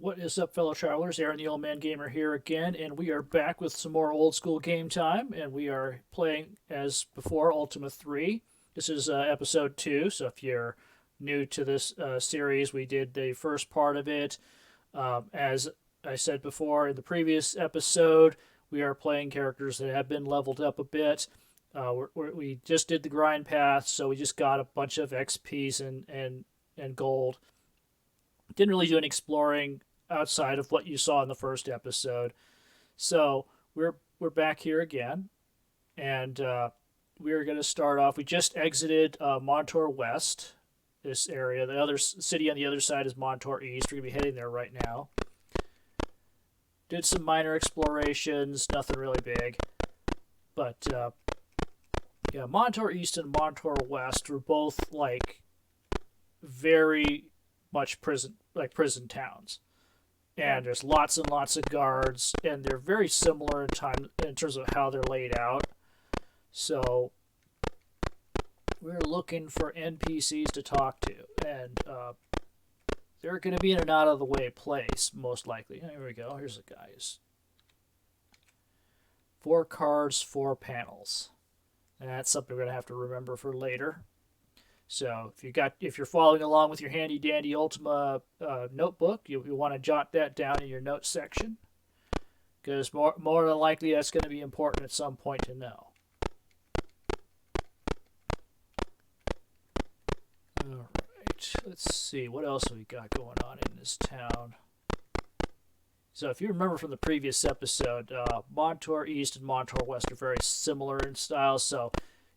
What is up, fellow travelers? Aaron the Old Man Gamer here again, and we are back with some more Old School Game Time, and we are playing, as before, Ultima 3. This is episode 2, so if you're new to this series, we did the first part of it. As I said before in the previous episode, we are playing characters that have been leveled up a bit. We just did the grind path, so we just got a bunch of XPs and gold. Didn't really do any exploring outside of what you saw in the first episode. So we're back here again, and we're going to start off. We just exited Montour West, this area. The other city on the other side is Montour East. We're going to be heading there right now. Did some minor explorations, nothing really big. But, yeah, Montour East and Montour West were both, like, very much prison towns. And there's lots and lots of guards, and they're very similar in terms of how they're laid out. So we're looking for NPCs to talk to, and they're going to be in an out of the way place, most likely. Here we go. Here's the guys. 4 cards, 4 panels. And that's something we're going to have to remember for later. So if you're following along with your handy dandy Ultima notebook, you want to jot that down in your notes section, because more than likely that's going to be important at some point to know. All right, let's see what else we got going on in this town. So if you remember from the previous episode, Montour East and Montour West are very similar in style. So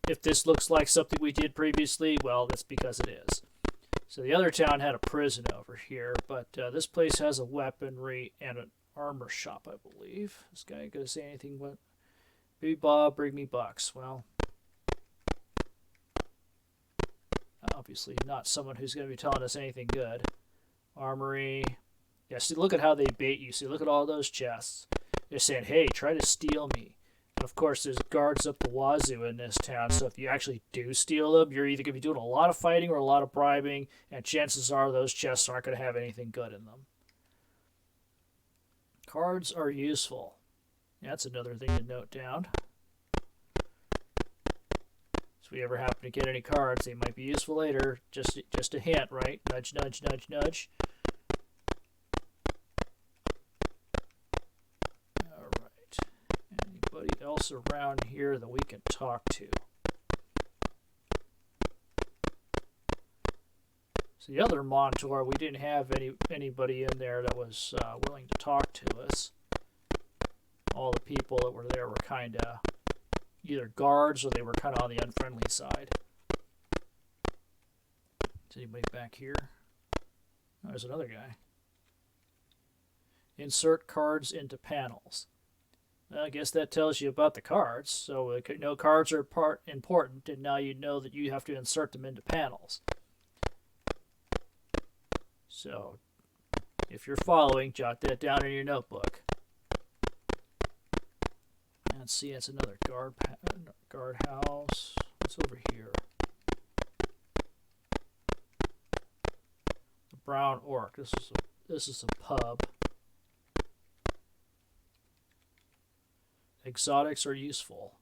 if this looks like something we did previously, well, that's because it is. So the other town had a prison over here, but this place has a weaponry and an armor shop, I believe. This guy ain't going to say anything but, "Baby Bob, bring me bucks." Well, obviously not someone who's going to be telling us anything good. Armory. Yeah, see, look at how they bait you. See, look at all those chests. They're saying, hey, try to steal me. Of course, there's guards up the wazoo in this town, so if you actually do steal them, you're either going to be doing a lot of fighting or a lot of bribing, and chances are those chests aren't going to have anything good in them. Cards are useful. That's another thing to note down. So if we ever happen to get any cards, they might be useful later. Just a hint, right? Nudge, nudge, nudge, nudge. Anybody else around here that we can talk to? So the other Montour, we didn't have anybody in there that was willing to talk to us. All the people that were there were kind of either guards or they were kind of on the unfriendly side. Is anybody back here? Oh, there's another guy. Insert cards into panels. I guess that tells you about the cards. So no cards are important, and now you know that you have to insert them into panels. So if you're following, jot that down in your notebook. Let's see, it's another guard house. What's over here? The Brown Orc. This is a pub. Exotics are useful.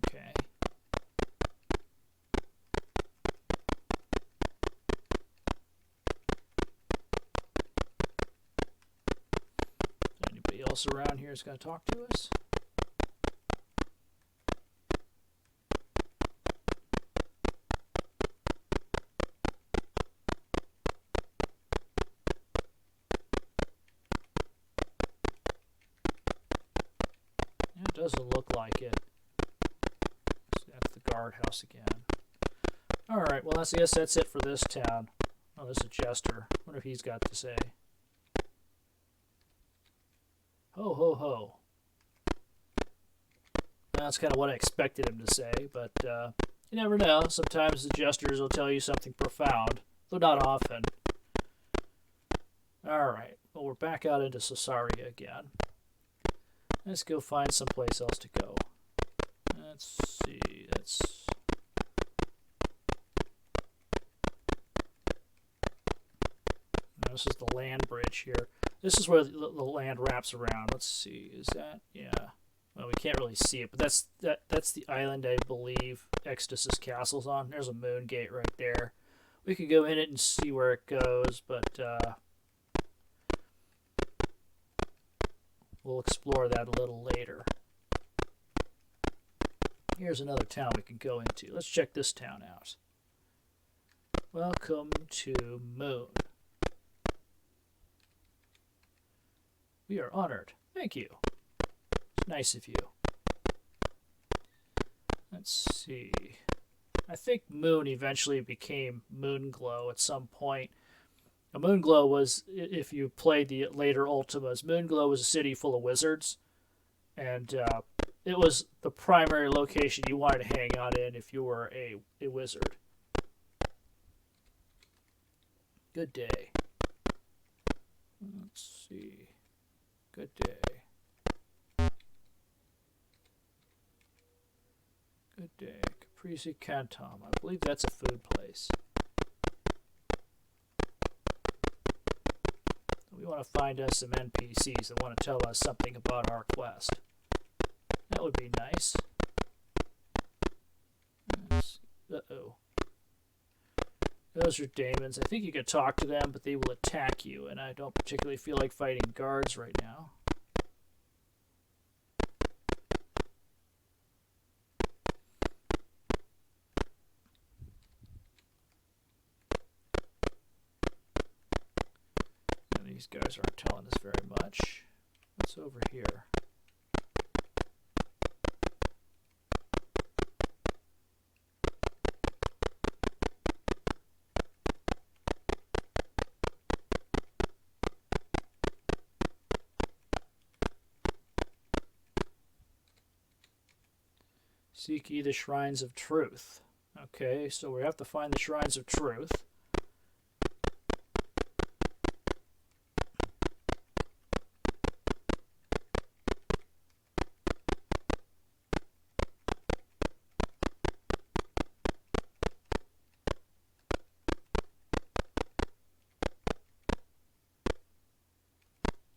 Okay. Anybody else around here is going to talk to us? Doesn't look like it. That's the guardhouse again. Alright, well, I guess that's it for this town. Oh, there's a jester. I wonder if he's got to say. Ho, ho, ho. That's kind of what I expected him to say, but you never know. Sometimes the jesters will tell you something profound, though not often. Alright, well, we're back out into Sosaria again. Let's go find someplace else to go. Let's see. This is the land bridge here. This is where the land wraps around. Let's see. Is that, yeah? Well, we can't really see it, but that's the island, I believe Exodus's castle's on. There's a moon gate right there. We could go in it and see where it goes, but we'll explore that a little later. Here's another town we can go into. Let's check this town out. Welcome to Moon. We are honored. Thank you. It's nice of you. Let's see. I think Moon eventually became Moonglow at some point. A Moonglow was, if you played the later Ultimas, Moonglow was a city full of wizards, and it was the primary location you wanted to hang out in if you were a wizard. Good day. Let's see. Good day. Good day. Caprese Canton. I believe that's a food place. We want to find us some NPCs that want to tell us something about our quest. That would be nice. Uh-oh. Those are daemons. I think you could talk to them, but they will attack you, and I don't particularly feel like fighting guards right now. And these guys aren't telling us very much. What's over here? Seek ye the shrines of truth. Okay, so we have to find the shrines of truth.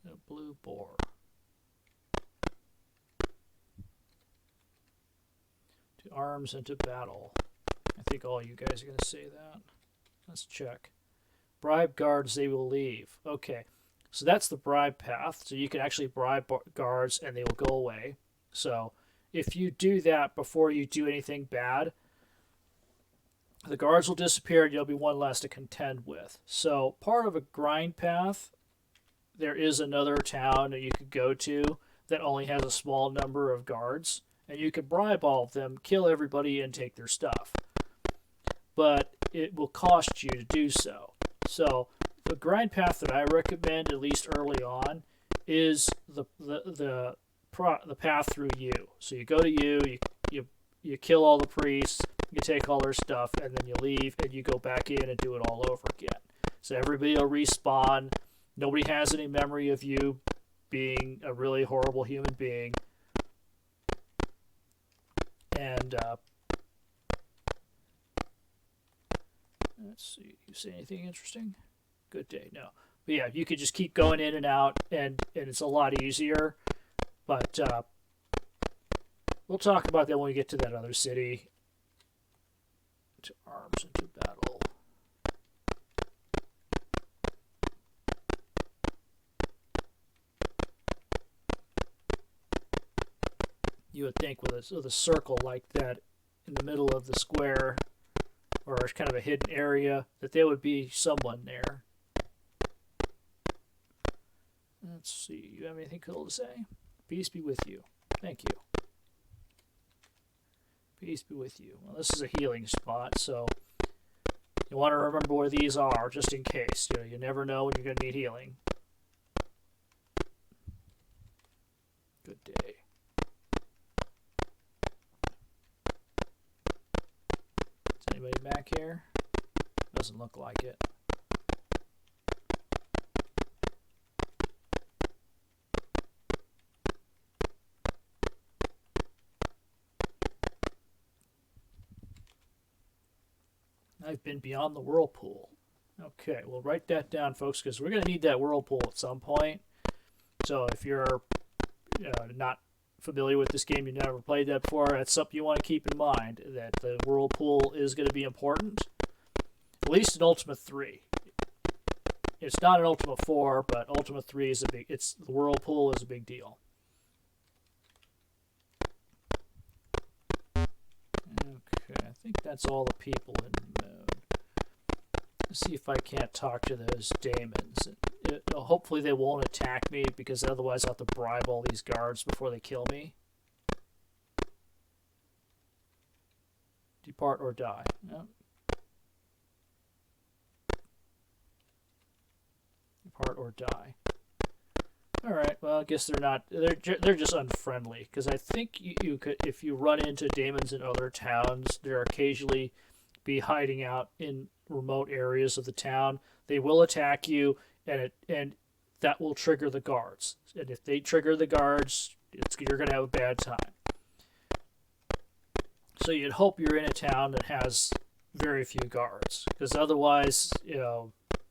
The blue boar. To arms and to battle. I think all you guys are going to say that. Let's check. Bribe guards, they will leave. Okay, so that's the bribe path. So you can actually bribe guards and they will go away. So if you do that before you do anything bad, the guards will disappear and you'll be one less to contend with. So part of a grind path, there is another town that you could go to that only has a small number of guards. And you could bribe all of them, kill everybody, and take their stuff. But it will cost you to do so. So the grind path that I recommend, at least early on, is the path through you. So you go to you kill all the priests, you take all their stuff, and then you leave, and you go back in and do it all over again. So everybody will respawn. Nobody has any memory of you being a really horrible human being. And let's see, you say anything interesting? Good day, no. But yeah, you could just keep going in and out, and it's a lot easier. But we'll talk about that when we get to that other city. To arms and to battle. You would think with a circle like that in the middle of the square, or kind of a hidden area, that there would be someone there. Let's see. You have anything cool to say? Peace be with you. Thank you. Peace be with you. Well, this is a healing spot, so you want to remember where these are, just in case. You never know when you're going to need healing. Good day. Anybody back here? Doesn't look like it. I've been beyond the whirlpool. Okay, we'll write that down, folks, because we're going to need that whirlpool at some point. So if you're not familiar with this game, you've never played that before, that's something you want to keep in mind, that the whirlpool is going to be important, at least in Ultima 3. It's not in Ultima 4, but Ultima 3 is the whirlpool is a big deal. Okay, I think that's all the people in the moon. Let's see if I can't talk to those daemons. Hopefully they won't attack me, because otherwise I'll have to bribe all these guards before they kill me. Depart or die. Yep. Depart or die. Alright, well, I guess they're just unfriendly, because I think you could, if you run into daemons in other towns, they're occasionally be hiding out in remote areas of the town. They will attack you, and that will trigger the guards. And if they trigger the guards, you're going to have a bad time. So you'd hope you're in a town that has very few guards, because otherwise,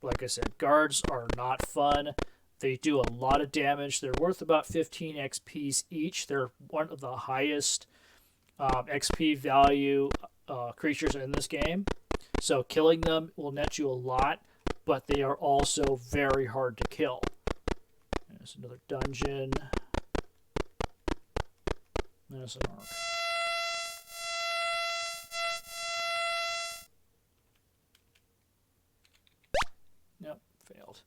like I said, guards are not fun. They do a lot of damage. They're worth about 15 XPs each. They're one of the highest XP value creatures in this game. So killing them will net you a lot, but they are also very hard to kill. There's another dungeon. There's an arc. Nope, failed.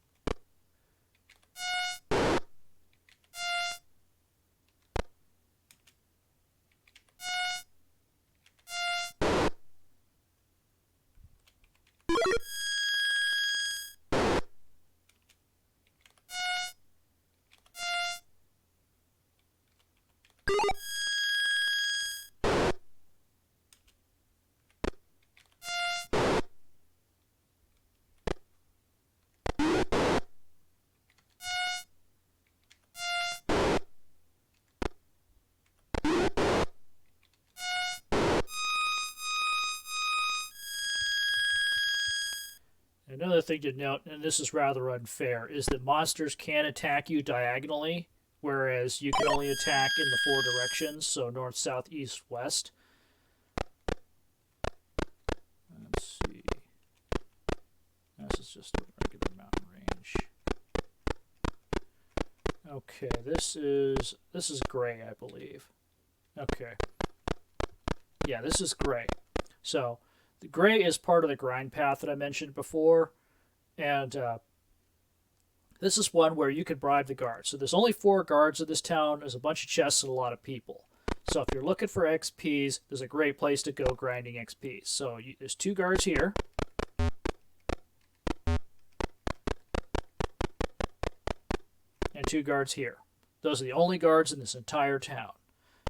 Another thing to note, and this is rather unfair, is that monsters can attack you diagonally, whereas you can only attack in the 4 directions, so north, south, east, west. Let's see. This is just a regular mountain range. Okay, this is gray, I believe. Okay. Yeah, this is gray. So the gray is part of the grind path that I mentioned before, and this is one where you could bribe the guards. So there's only 4 guards in this town. There's a bunch of chests and a lot of people. So if you're looking for XPs, there's a great place to go grinding XPs. So there's 2 guards here. And 2 guards here. Those are the only guards in this entire town.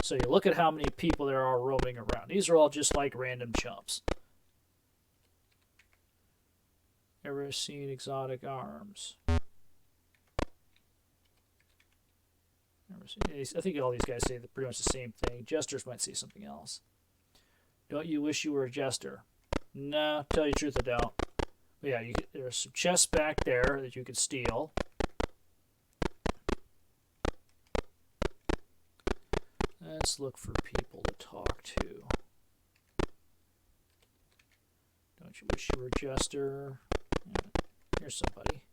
So you look at how many people there are roaming around. These are all just like random chumps. Ever seen exotic arms? I think all these guys say pretty much the same thing. Jesters might say something else. Don't you wish you were a jester? No, tell you the truth, I don't. But yeah, there's some chests back there that you could steal. Let's look for people to talk to. Don't you wish you were a jester? Yeah, here's somebody.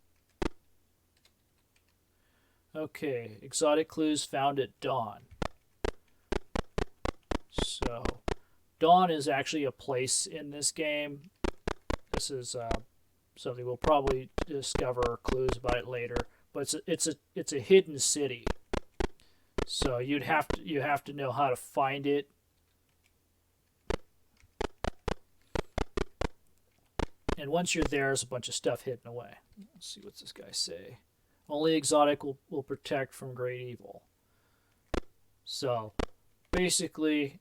Okay, exotic clues found at dawn. So, dawn is actually a place in this game. This is something we'll probably discover clues about it later. But it's a hidden city. So you have to know how to find it. And once you're there, there's a bunch of stuff hidden away. Let's see what's this guy say. Only exotic will protect from great evil. So basically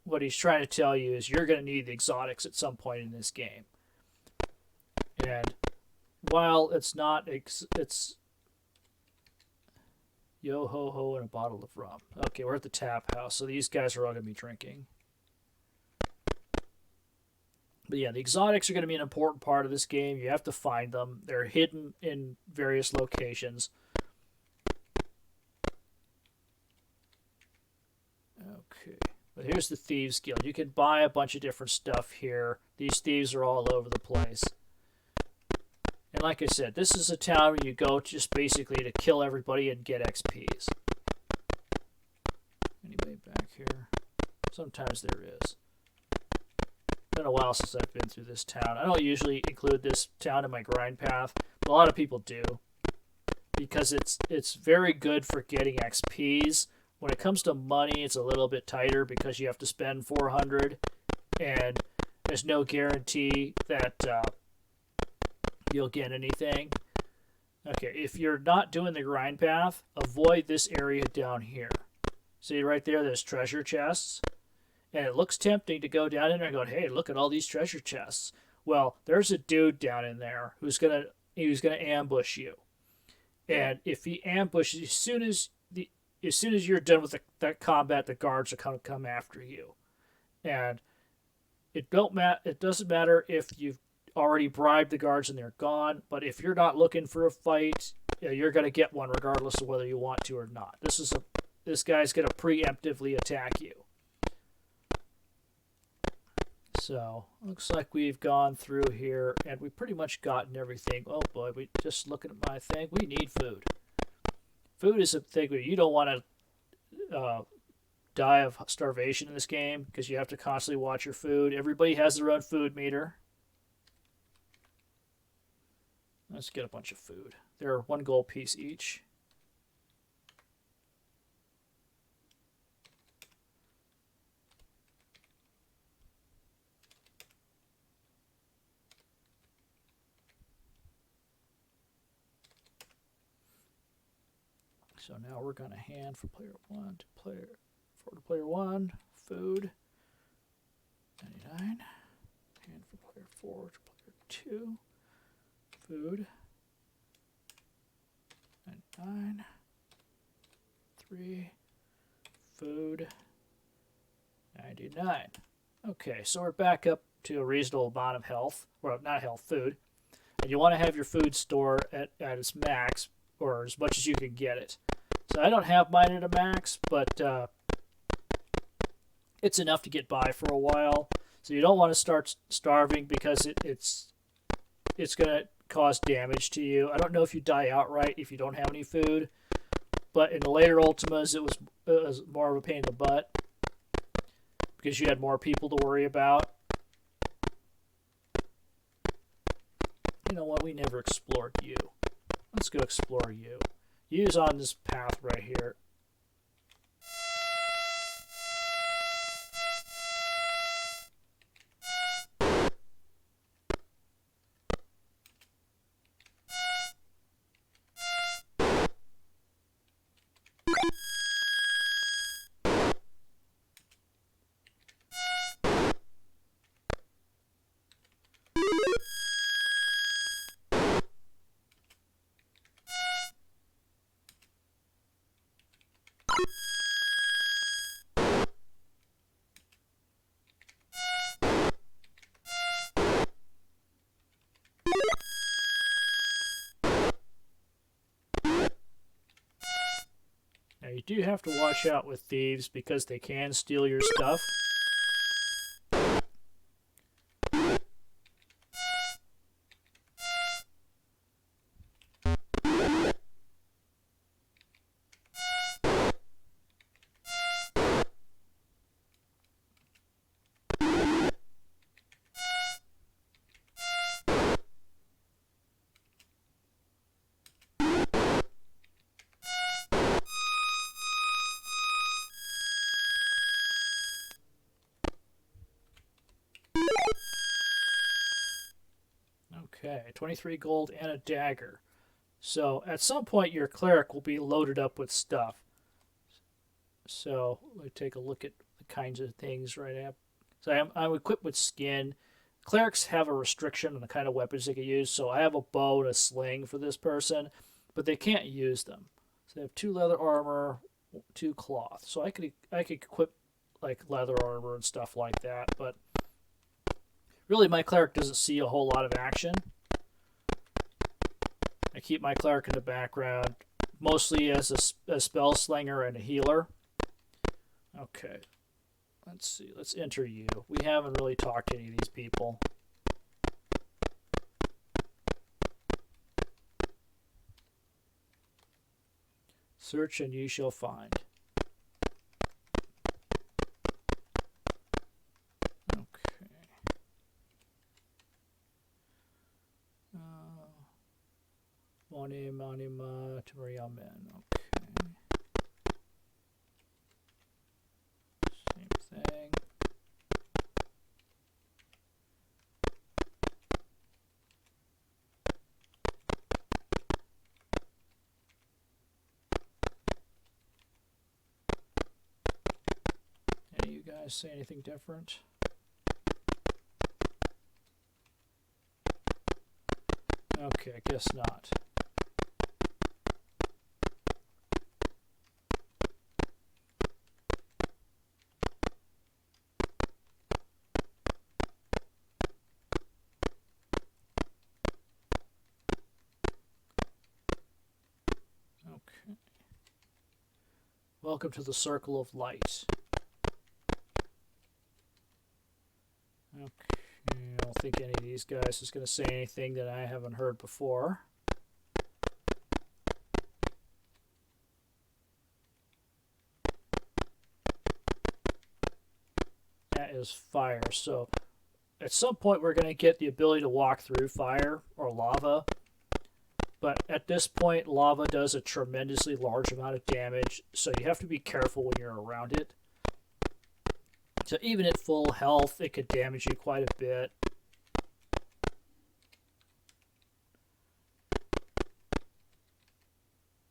what he's trying to tell you is you're going to need the exotics at some point in this game. And while it's not, it's yo ho ho and a bottle of rum. Okay, we're at the tap house, so these guys are all going to be drinking. But yeah, the exotics are going to be an important part of this game. You have to find them. They're hidden in various locations. Okay. But here's the Thieves Guild. You can buy a bunch of different stuff here. These thieves are all over the place. And like I said, this is a town where you go just basically to kill everybody and get XPs. Anybody back here? Sometimes there is. Been a while since I've been through this town. I don't usually include this town in my grind path, but a lot of people do because it's very good for getting XPs. When it comes to money, it's a little bit tighter because you have to spend 400, and there's no guarantee that you'll get anything. Okay, if you're not doing the grind path, avoid this area down here. See right there, there's treasure chests. And it looks tempting to go down in there and go, hey, look at all these treasure chests. Well, there's a dude down in there who's gonna ambush you. And if he ambushes, as soon as you're done with that combat, the guards are gonna come after you. And it doesn't matter if you've already bribed the guards and they're gone, but if you're not looking for a fight, you're gonna get one regardless of whether you want to or not. This guy's gonna preemptively attack you. So, looks like we've gone through here, and we've pretty much gotten everything. Oh boy, we just looking at my thing. We need food. Food is a thing where you don't want to die of starvation in this game, because you have to constantly watch your food. Everybody has their own food meter. Let's get a bunch of food. They're 1 gold piece each. So now we're going to hand for player 1 to player 4 to player 1, food, 99. Hand for player 4 to player 2, food, 99. 3, food, 99. Okay, so we're back up to a reasonable amount of health, or not health, food. And you want to have your food store at its max, or as much as you can get it. So I don't have mine at a max, but it's enough to get by for a while. So you don't want to start starving because it's going to cause damage to you. I don't know if you die outright if you don't have any food, but in the later Ultimas it was more of a pain in the butt because you had more people to worry about. You know what? We never explored you. Let's go explore you. You's on this path right here. Now you do have to watch out with thieves because they can steal your stuff. Okay, 23 gold and a dagger. So at some point your cleric will be loaded up with stuff. So let me take a look at the kinds of things right now. So I'm equipped with skin. Clerics have a restriction on the kind of weapons they can use. So I have a bow and a sling for this person, but they can't use them. So they have 2 leather armor, 2 cloth. So I could equip like leather armor and stuff like that, but Really, my cleric doesn't see a whole lot of action. I keep my cleric in the background, mostly as a spell slinger and a healer. Okay, let's see. Let's enter you. We haven't really talked to any of these people. Search and you shall find. Okay. Monima Tamaria men. Okay. Same thing. Any of you guys say anything different? Okay, I guess not. Okay. Welcome to the Circle of Light. Okay, I don't think any of these guys is going to say anything that I haven't heard before. That is fire. So at some point we're going to get the ability to walk through fire or lava. But at this point, lava does a tremendously large amount of damage, so you have to be careful when you're around it. So even at full health, it could damage you quite a bit.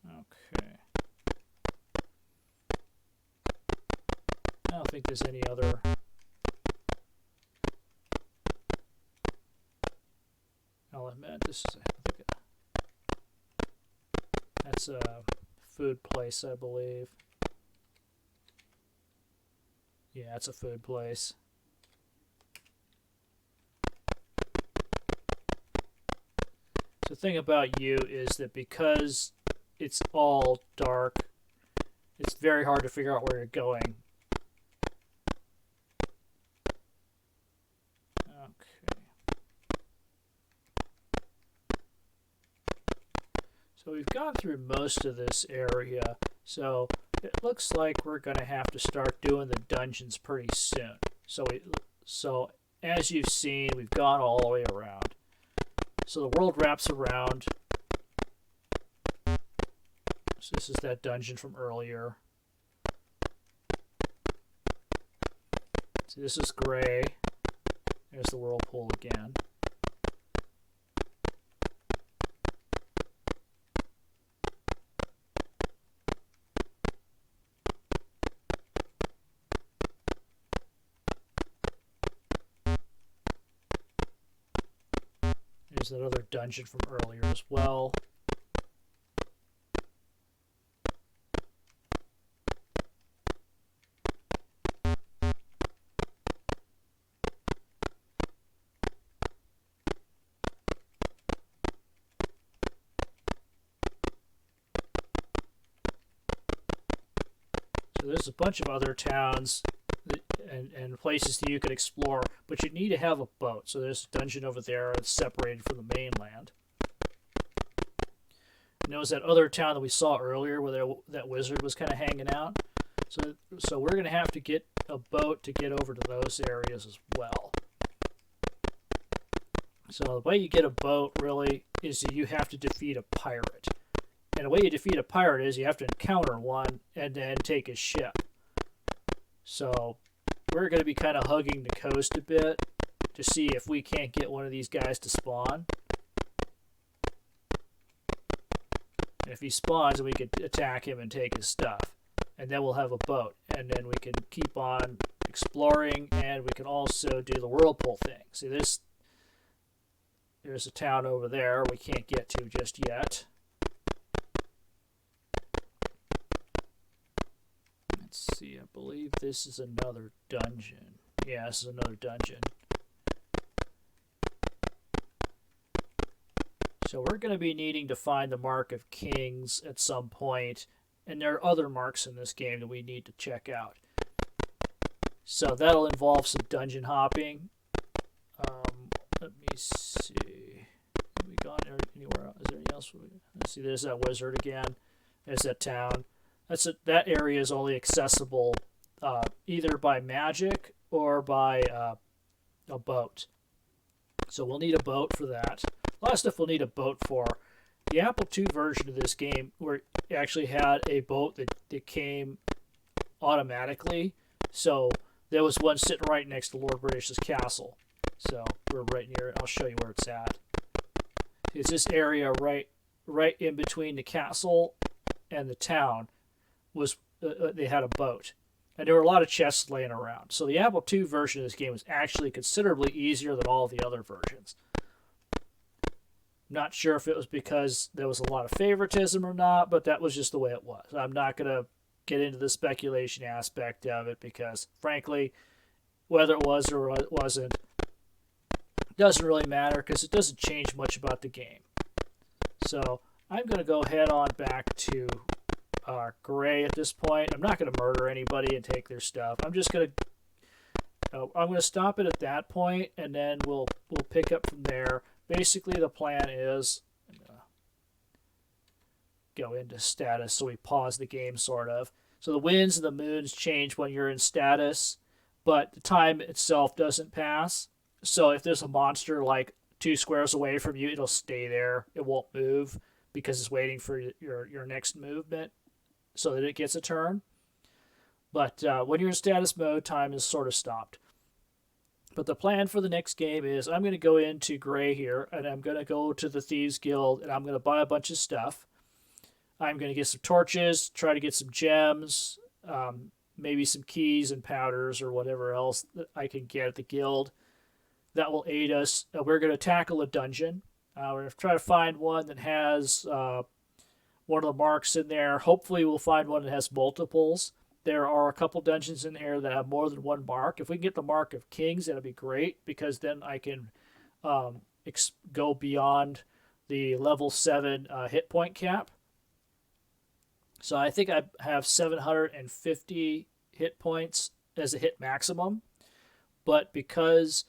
Okay. I don't think there's any other... I'll admit, this is... That's a food place, I believe. Yeah, it's a food place. The thing about you is that because it's all dark, it's very hard to figure out where you're going. Okay. So we've gone through most of this area, so it looks like we're going to have to start doing the dungeons pretty soon. So as you've seen, we've gone all the way around. So the world wraps around. So this is that dungeon from earlier. So this is gray. There's the whirlpool again. There's that other dungeon from earlier as well. So there's a bunch of other towns and places that you can explore, but you need to have a boat. So there's a dungeon over there that's separated from the mainland. And there was that other town that we saw earlier where that wizard was kind of hanging out. So we're going to have to get a boat to get over to those areas as well. So the way you get a boat really is that you have to defeat a pirate. And the way you defeat a pirate is you have to encounter one and then take his ship. So we're going to be kind of hugging the coast a bit to see if we can't get one of these guys to spawn. And if he spawns, then we could attack him and take his stuff. And then we'll have a boat. And then we can keep on exploring, and we can also do the whirlpool thing. See, there's a town over there we can't get to just yet. Let's see, I believe this is another dungeon. Yeah, this is another dungeon. So we're going to be needing to find the Mark of Kings at some point, and there are other marks in this game that we need to check out. So that'll involve some dungeon hopping. Let me see. Have we gone anywhere else? Is there anything else? Let's see. There's that wizard again. There's that town. That area is only accessible either by magic or by a boat. So we'll need a boat for that. A lot of stuff we'll need a boat for. The Apple II version of this game, where it actually had a boat that came automatically. So there was one sitting right next to Lord British's castle. So we're right near it. I'll show you where it's at. It's this area right in between the castle and the town. They had a boat. And there were a lot of chests laying around. So the Apple II version of this game was actually considerably easier than all the other versions. Not sure if it was because there was a lot of favoritism or not, but that was just the way it was. I'm not going to get into the speculation aspect of it because, frankly, whether it was or it wasn't, doesn't really matter because it doesn't change much about the game. So I'm going to go head on back to Gray at this point. I'm not going to murder anybody and take their stuff. I'm just going to stop it at that point, and then we'll pick up from there. Basically, the plan is I'm going to go into status, so we pause the game sort of. So the winds and the moons change when you're in status, but the time itself doesn't pass. So if there's a monster like 2 squares away from you, it'll stay there. It won't move because it's waiting for your next movement so that it gets a turn. But when you're in status mode, time is sort of stopped. But the plan for the next game is I'm going to go into Gray here, and I'm going to go to the Thieves Guild, and I'm going to buy a bunch of stuff. I'm going to get some torches, try to get some gems, maybe some keys and powders or whatever else that I can get at the guild. That will aid us. We're going to tackle a dungeon. We're going to try to find one that has one of the marks in there. Hopefully we'll find one that has multiples. There are a couple dungeons in here that have more than one mark. If we can get the Mark of Kings, that'll be great because then I can go beyond the level 7 hit point cap. So I think I have 750 hit points as a hit maximum. But because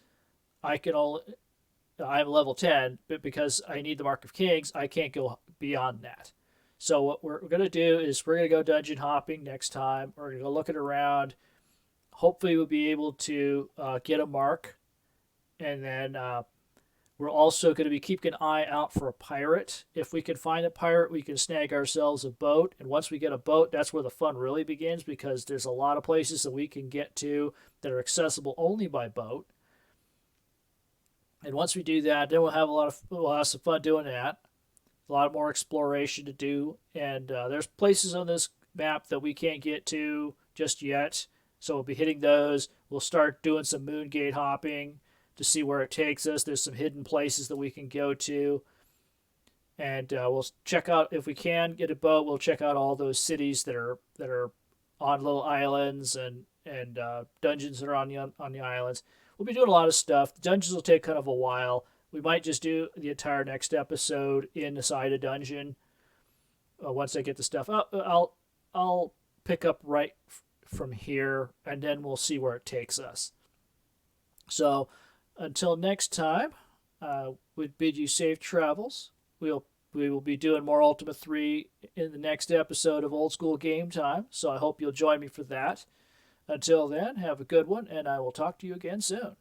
I'm level 10, but because I need the Mark of Kings, I can't go beyond that. So what we're going to do is we're going to go dungeon hopping next time. We're going to go looking around. Hopefully we'll be able to get a mark. And then we're also going to be keeping an eye out for a pirate. If we can find a pirate, we can snag ourselves a boat. And once we get a boat, that's where the fun really begins because there's a lot of places that we can get to that are accessible only by boat. And once we do that, then we'll have some fun doing that. A lot more exploration to do, and there's places on this map that we can't get to just yet, so we'll be hitting those. We'll start doing some moon gate hopping to see where it takes us. There's some hidden places that we can go to, and we'll check out, if we can get a boat, we'll check out all those cities that are on little islands and dungeons that are on the islands. We'll be doing a lot of stuff. The dungeons will take kind of a while. We might just do the entire next episode inside a dungeon. Once I get the stuff up, I'll pick up right from here, and then we'll see where it takes us. So until next time, we bid you safe travels. We will be doing more Ultima 3 in the next episode of Old School Game Time, so I hope you'll join me for that. Until then, have a good one, and I will talk to you again soon.